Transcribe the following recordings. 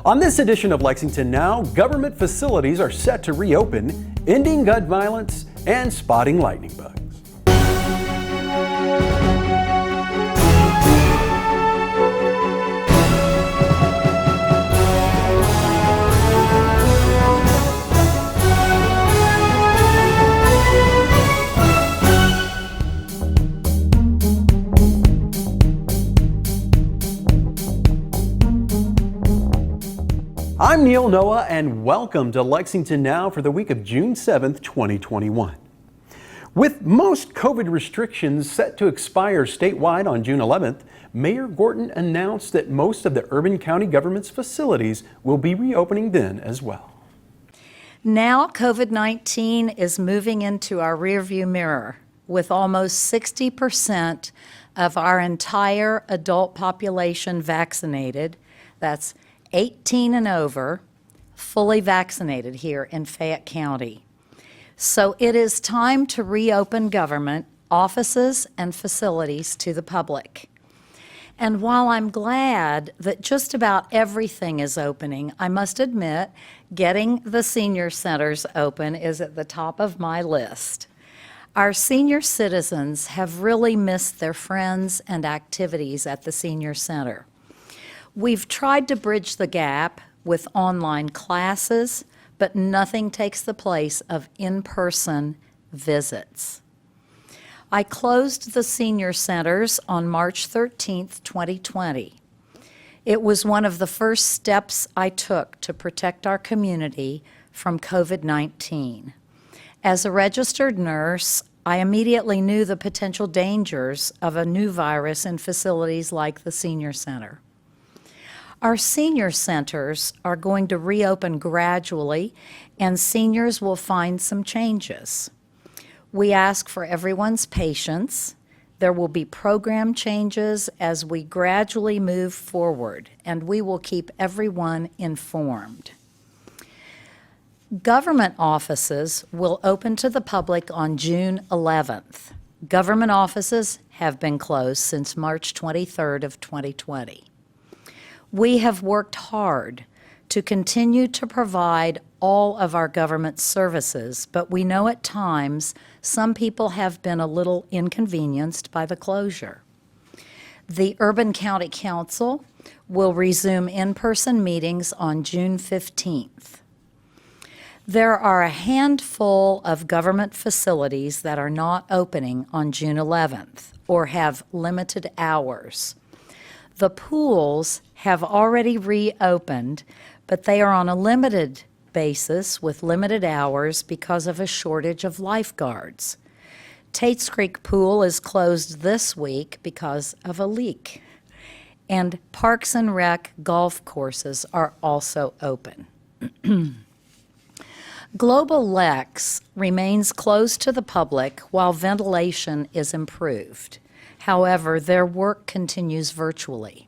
On this edition of Lexington Now, government facilities are set to reopen, ending gun violence, and spotting lightning bugs. I'm Neil Noah, and welcome to Lexington Now for the week of June 7th, 2021. With most COVID restrictions set to expire statewide on June 11th, Mayor Gorton announced that most of the urban county government's facilities will be reopening then as well. Now COVID-19 is moving into our rearview mirror, with almost 60% of our entire adult population vaccinated. That's 18 and over, fully vaccinated here in Fayette County. So it is time to reopen government, offices, and facilities to the public. And while I'm glad that just about everything is opening, I must admit getting the senior centers open is at the top of my list. Our senior citizens have really missed their friends and activities at the senior center. We've tried to bridge the gap with online classes, but nothing takes the place of in-person visits. I closed the senior centers on March 13th, 2020. It was one of the first steps I took to protect our community from COVID-19. As a registered nurse, I immediately knew the potential dangers of a new virus in facilities like the senior center. Our senior centers are going to reopen gradually, and seniors will find some changes. We ask for everyone's patience. There will be program changes as we gradually move forward, and we will keep everyone informed. Government offices will open to the public on June 11th. Government offices have been closed since March 23rd of 2020. We have worked hard to continue to provide all of our government services, but we know at times some people have been a little inconvenienced by the closure. The Urban County Council will resume in-person meetings on June 15th. There are a handful of government facilities that are not opening on June 11th or have limited hours. The pools have already reopened, but they are on a limited basis with limited hours because of a shortage of lifeguards. Tate's Creek Pool is closed this week because of a leak. And Parks and Rec golf courses are also open. Global Lex remains closed to the public while ventilation is improved. However, their work continues virtually.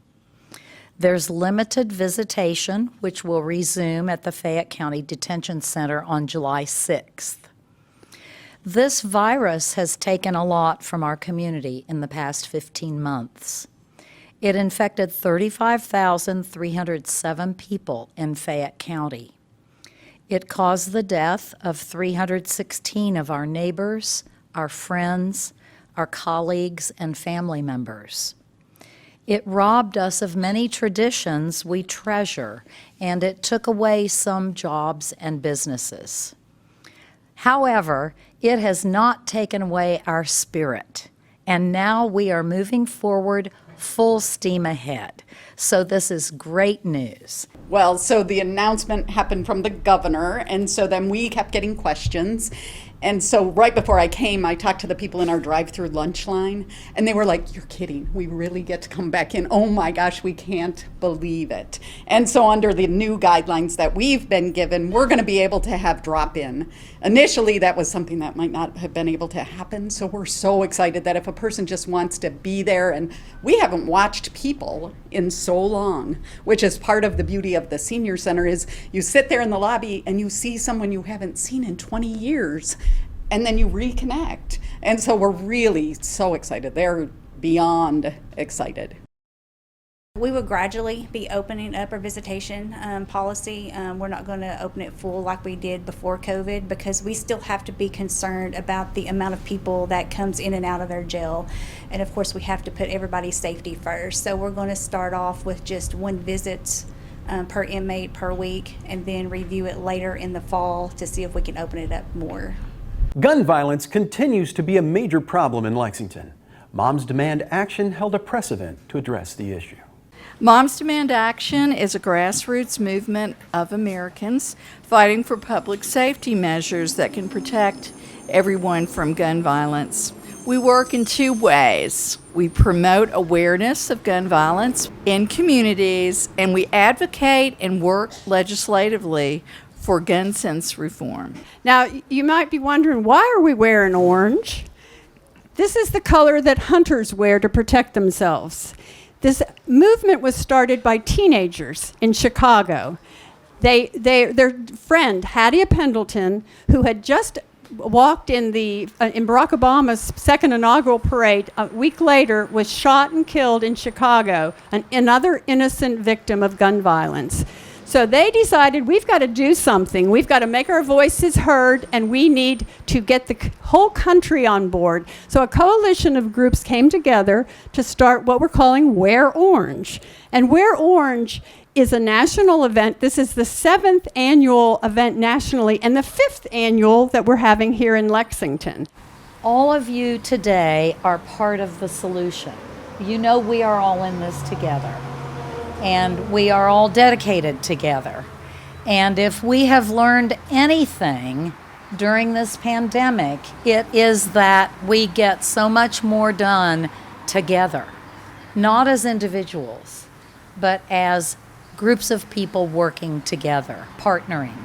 There's limited visitation, which will resume at the Fayette County Detention Center on July 6th. This virus has taken a lot from our community in the past 15 months. It infected 35,307 people in Fayette County. It caused the death of 316 of our neighbors, our friends, our colleagues, and family members. It robbed us of many traditions we treasure, and it took away some jobs and businesses. However, it has not taken away our spirit, and now we are moving forward full steam ahead. So this is great news. Well, so the announcement happened from the governor, and so then we kept getting questions. And so right before I came, I talked to the people in our drive-through lunch line, and they were like, "You're kidding. We really get to come back in. Oh my gosh, we can't believe it." And so under the new guidelines that we've been given, we're going to be able to have drop-in. Initially, that was something that might not have been able to happen. So we're so excited that if a person just wants to be there, and we haven't watched people in so long, which is part of the beauty of the senior center, is you sit there in the lobby and you see someone you haven't seen in 20 years. And then you reconnect. And so we're really so excited. They're beyond excited. We will gradually be opening up our visitation policy. We're not going to open it full like we did before COVID because we still have to be concerned about the amount of people that comes in and out of our jail. And of course, we have to put everybody's safety first. So we're going to start off with just one visit per inmate per week and then review it later in the fall to see if we can open it up more. Gun violence continues to be a major problem in Lexington. Moms Demand Action held a press event to address the issue. Moms Demand Action is a grassroots movement of Americans fighting for public safety measures that can protect everyone from gun violence. We work in two ways. We promote awareness of gun violence in communities, and we advocate and work legislatively for gun sense reform. Now, you might be wondering, why are we wearing orange? This is the color that hunters wear to protect themselves. This movement was started by teenagers in Chicago. Their friend, Hattie Pendleton, who had just walked in Barack Obama's second inaugural parade, a week later was shot and killed in Chicago, another innocent victim of gun violence. So they decided we've got to do something. We've got to make our voices heard, and we need to get the whole country on board. So a coalition of groups came together to start what we're calling Wear Orange. And Wear Orange is a national event. This is the 7th annual event nationally and the 5th annual that we're having here in Lexington. All of you today are part of the solution. You know we are all in this together. And we are all dedicated together. And if we have learned anything during this pandemic, it is that we get so much more done together, not as individuals, but as groups of people working together, partnering.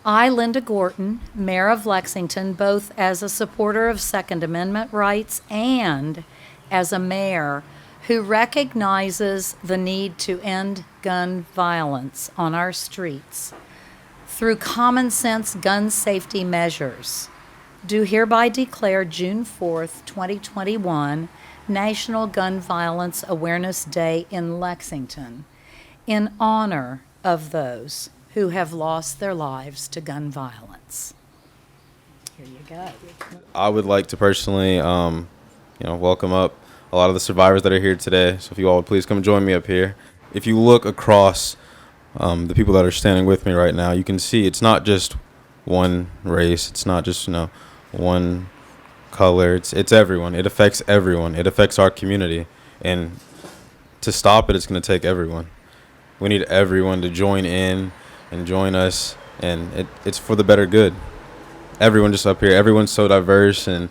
I, Linda Gorton, Mayor of Lexington, both as a supporter of Second Amendment rights and as a mayor who recognizes the need to end gun violence on our streets through common sense gun safety measures, do hereby declare June 4th, 2021, National Gun Violence Awareness Day in Lexington in honor of those who have lost their lives to gun violence. Here you go. I would like to personally, welcome up a lot of the survivors that are here today. So if you all would please come join me up here. If you look across the people that are standing with me right now, you can see it's not just one race. It's not just, one color. It's everyone. It affects everyone. It affects our community. And to stop it, it's going to take everyone. We need everyone to join in and join us. And it's for the better good. Everyone just up here, everyone's so diverse, and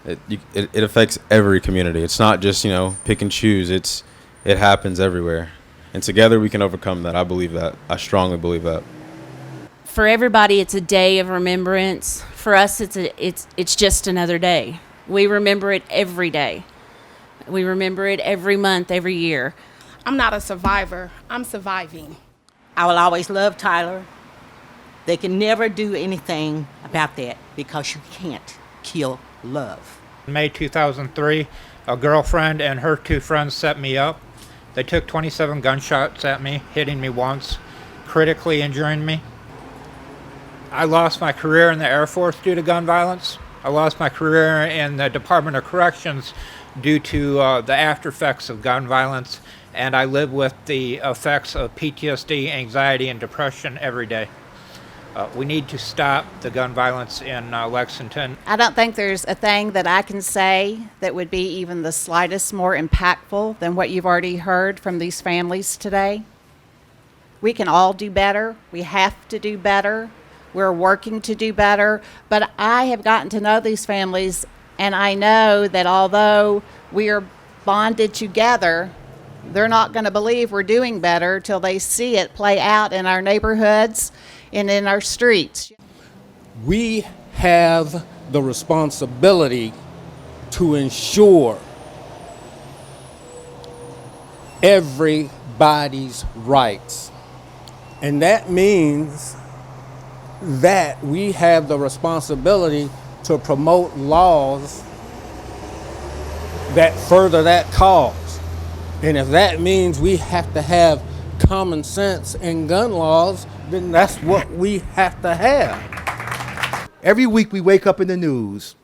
it affects every community. It's not just, pick and choose. It happens everywhere. And together we can overcome that. I believe that. I strongly believe that. For everybody, it's a day of remembrance. For us, it's just another day. We remember it every day. We remember it every month, every year. I'm not a survivor. I'm surviving. I will always love Tyler. They can never do anything about that because you can't kill love. In May 2003, a girlfriend and her two friends set me up. They took 27 gunshots at me, hitting me once, critically injuring me. I lost my career in the Air Force due to gun violence. I lost my career in the Department of Corrections due to the after effects of gun violence, and I live with the effects of PTSD, anxiety, and depression every day. We need to stop the gun violence in Lexington. I don't think there's a thing that I can say that would be even the slightest more impactful than what you've already heard from these families today. We can all do better. We have to do better. We're working to do better. But I have gotten to know these families, and I know that although we are bonded together, they're not going to believe we're doing better till they see it play out in our neighborhoods and in our streets. We have the responsibility to ensure everybody's rights. And that means that we have the responsibility to promote laws that further that cause. And if that means we have to have common sense in gun laws, then that's what we have to have. Every week we wake up in the news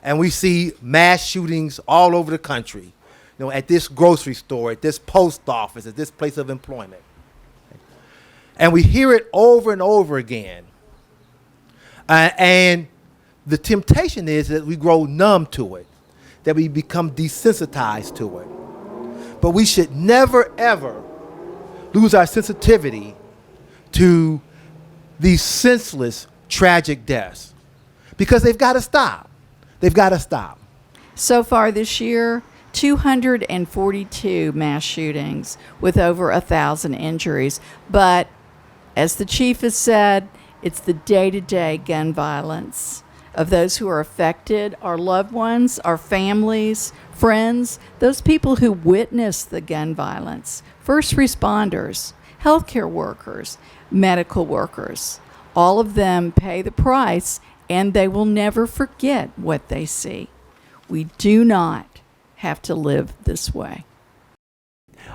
and we see mass shootings all over the country. You know, at this grocery store, at this post office, at this place of employment. And we hear it over and over again. And the temptation is that we grow numb to it, that we become desensitized to it. But we should never, ever lose our sensitivity to these senseless, tragic deaths. Because they've got to stop. They've got to stop. So far this year, 242 mass shootings with over 1,000 injuries. But as the chief has said, it's the day-to-day gun violence of those who are affected, our loved ones, our families, friends, those people who witness the gun violence, first responders, healthcare workers, medical workers. All of them pay the price, and they will never forget what they see. We do not have to live this way.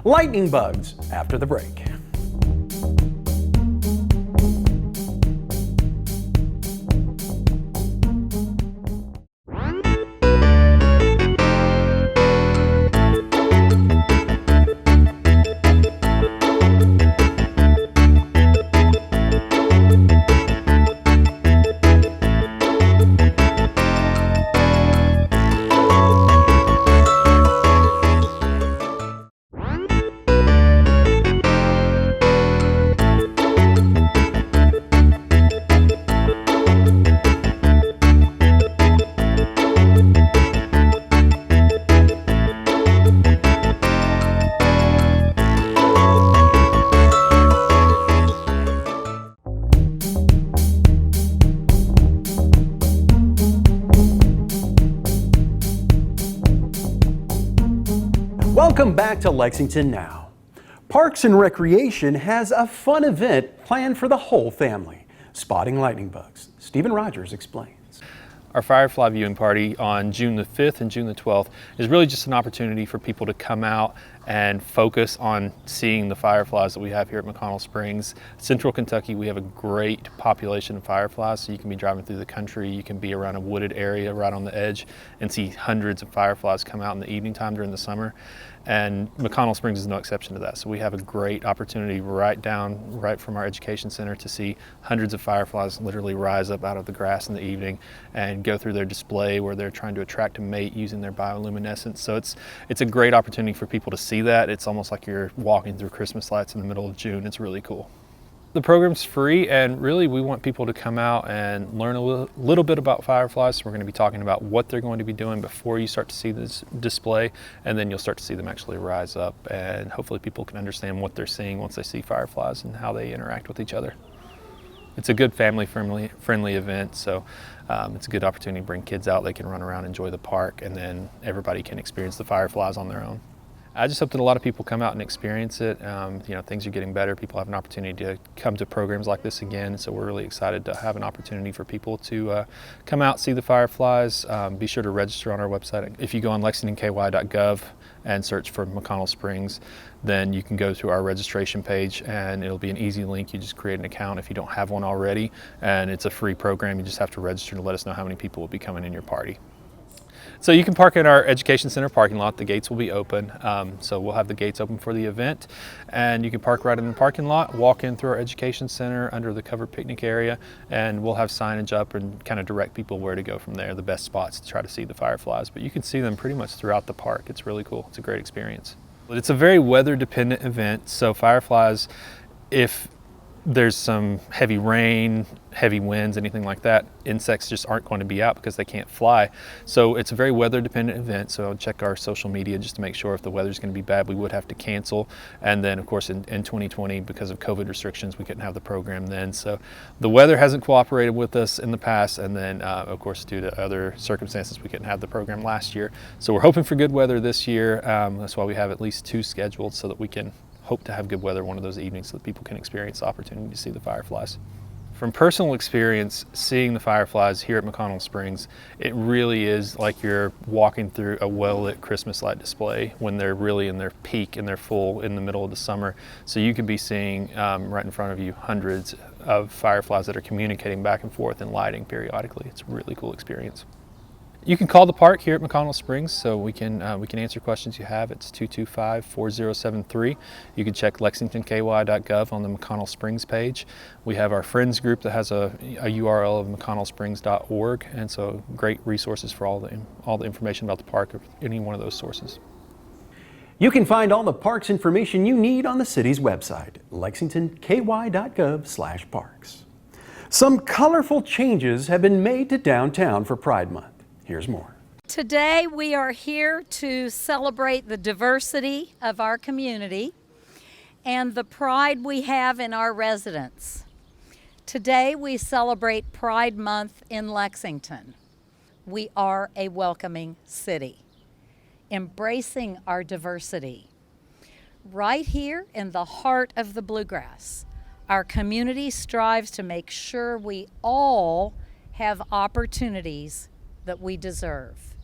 Lightning bugs after the break. Welcome back to Lexington Now. Parks and Recreation has a fun event planned for the whole family, spotting lightning bugs. Stephen Rogers explains. Our Firefly viewing party on June the 5th and June the 12th is really just an opportunity for people to come out and focus on seeing the fireflies that we have here at McConnell Springs. Central Kentucky, we have a great population of fireflies, so you can be driving through the country, you can be around a wooded area right on the edge and see hundreds of fireflies come out in the evening time during the summer. And McConnell Springs is no exception to that. So we have a great opportunity right from our education center to see hundreds of fireflies literally rise up out of the grass in the evening and go through their display where they're trying to attract a mate using their bioluminescence. So it's a great opportunity for people to see that. It's almost like you're walking through Christmas lights in the middle of June. It's really cool. The program's free, and really we want people to come out and learn a little bit about fireflies. So we're going to be talking about what they're going to be doing before you start to see this display, and then you'll start to see them actually rise up, and hopefully people can understand what they're seeing once they see fireflies and how they interact with each other. It's a good family-friendly event, so it's a good opportunity to bring kids out. They can run around, enjoy the park, and then everybody can experience the fireflies on their own. I just hope that a lot of people come out and experience it. Things are getting better. People have an opportunity to come to programs like this again, so we're really excited to have an opportunity for people to come out, see the fireflies. Be sure to register on our website. If you go on lexingtonky.gov and search for McConnell Springs, then you can go to our registration page, and it'll be an easy link. You just create an account if you don't have one already, and it's a free program. You just have to register to let us know how many people will be coming in your party. So you can park in our education center parking lot. The gates will be open. So we'll have the gates open for the event, and you can park right in the parking lot, walk in through our education center under the covered picnic area, and we'll have signage up and kind of direct people where to go from there, the best spots to try to see the fireflies. But you can see them pretty much throughout the park. It's really cool. It's a great experience. But it's a very weather dependent event. So fireflies, if there's some heavy rain, heavy winds, anything like that, insects just aren't going to be out because they can't fly. So it's a very weather dependent event. So I'll check our social media just to make sure if the weather's going to be bad, we would have to cancel. And then of course in 2020, because of COVID restrictions, we couldn't have the program then. So the weather hasn't cooperated with us in the past. And then of course, due to other circumstances, we couldn't have the program last year. So we're hoping for good weather this year. That's why we have at least 2 scheduled so that we can hope to have good weather one of those evenings so that people can experience the opportunity to see the fireflies. From personal experience, seeing the fireflies here at McConnell Springs, it really is like you're walking through a well-lit Christmas light display when they're really in their peak and they're full in the middle of the summer. So you could be seeing right in front of you hundreds of fireflies that are communicating back and forth and lighting periodically. It's a really cool experience. You can call the park here at McConnell Springs so we can answer questions you have. It's 225-4073. You can check lexingtonky.gov on the McConnell Springs page. We have our friends group that has a URL of mcconnellsprings.org, and so great resources for all the information about the park of any one of those sources. You can find all the parks information you need on the city's website, lexingtonky.gov/parks. Some colorful changes have been made to downtown for Pride Month. Here's more. Today we are here to celebrate the diversity of our community and the pride we have in our residents. Today we celebrate Pride Month in Lexington. We are a welcoming city, embracing our diversity. Right here in the heart of the Bluegrass, our community strives to make sure we all have opportunities that we deserve.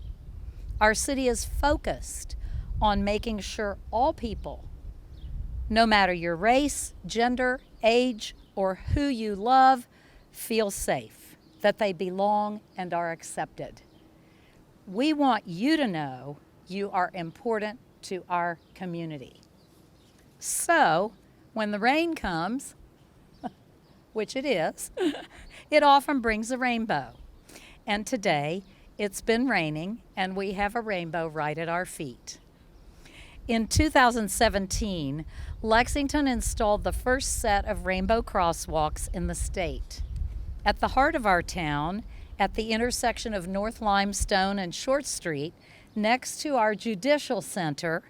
Our city is focused on making sure all people, no matter your race, gender, age, or who you love, feel safe, that they belong and are accepted. We want you to know you are important to our community. So, when the rain comes, which it is, it often brings a rainbow. And today, it's been raining, and we have a rainbow right at our feet. In 2017, Lexington installed the first set of rainbow crosswalks in the state. At the heart of our town, at the intersection of North Limestone and Short Street, next to our Judicial Center,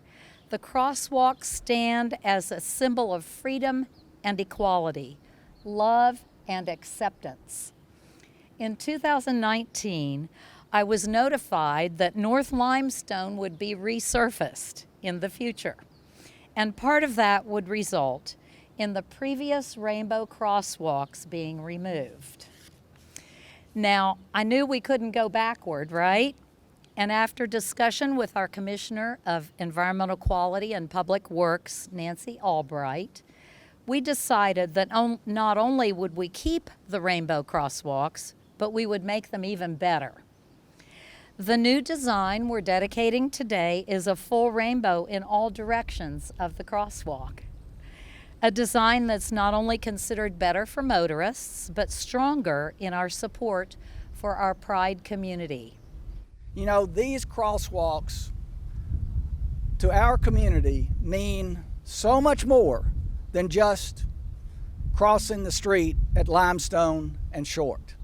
the crosswalks stand as a symbol of freedom and equality, love and acceptance. In 2019, I was notified that North Limestone would be resurfaced in the future, and part of that would result in the previous rainbow crosswalks being removed. Now, I knew we couldn't go backward, right? And after discussion with our Commissioner of Environmental Quality and Public Works, Nancy Albright, we decided that not only would we keep the rainbow crosswalks, but we would make them even better. The new design we're dedicating today is a full rainbow in all directions of the crosswalk. A design that's not only considered better for motorists, but stronger in our support for our Pride community. You know, these crosswalks to our community mean so much more than just crossing the street at Limestone and Short.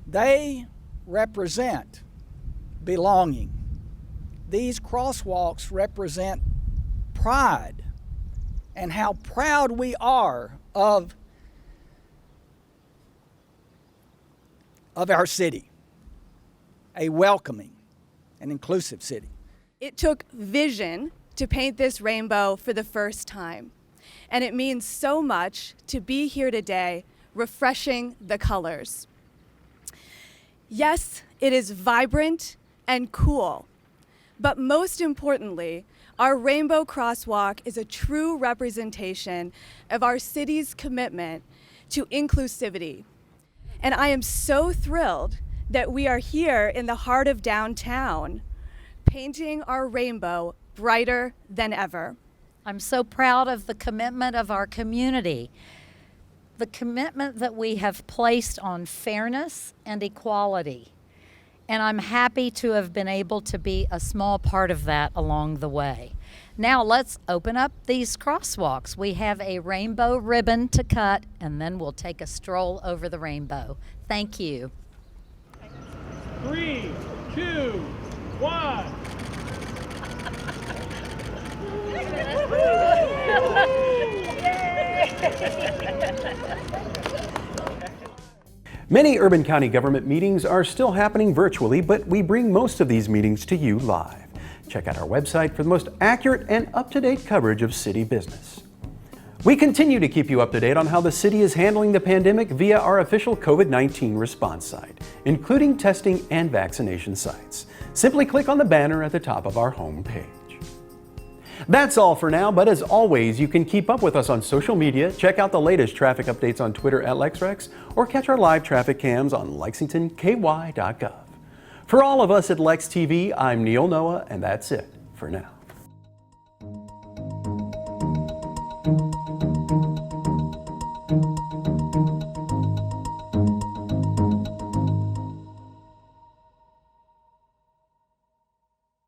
They represent belonging. These crosswalks represent pride and how proud we are of our city, a welcoming and inclusive city. It took vision to paint this rainbow for the first time, and it means so much to be here today refreshing the colors. Yes, it is vibrant and cool, but most importantly, our rainbow crosswalk is a true representation of our city's commitment to inclusivity. And I am so thrilled that we are here in the heart of downtown, painting our rainbow brighter than ever. I'm so proud of the commitment of our community, the commitment that we have placed on fairness and equality. And I'm happy to have been able to be a small part of that along the way. Now let's open up these crosswalks. We have a rainbow ribbon to cut, and then we'll take a stroll over the rainbow. Thank you. 3, 2, 1. Many urban county government meetings are still happening virtually, but we bring most of these meetings to you live. Check out our website for the most accurate and up-to-date coverage of city business. We continue to keep you up to date on how the city is handling the pandemic via our official COVID-19 response site, including testing and vaccination sites. Simply click on the banner at the top of our homepage. That's all for now, but as always, you can keep up with us on social media, check out the latest traffic updates on Twitter at LexRex, or catch our live traffic cams on lexingtonky.gov. For all of us at Lex TV, I'm Neil Noah, and that's it for now.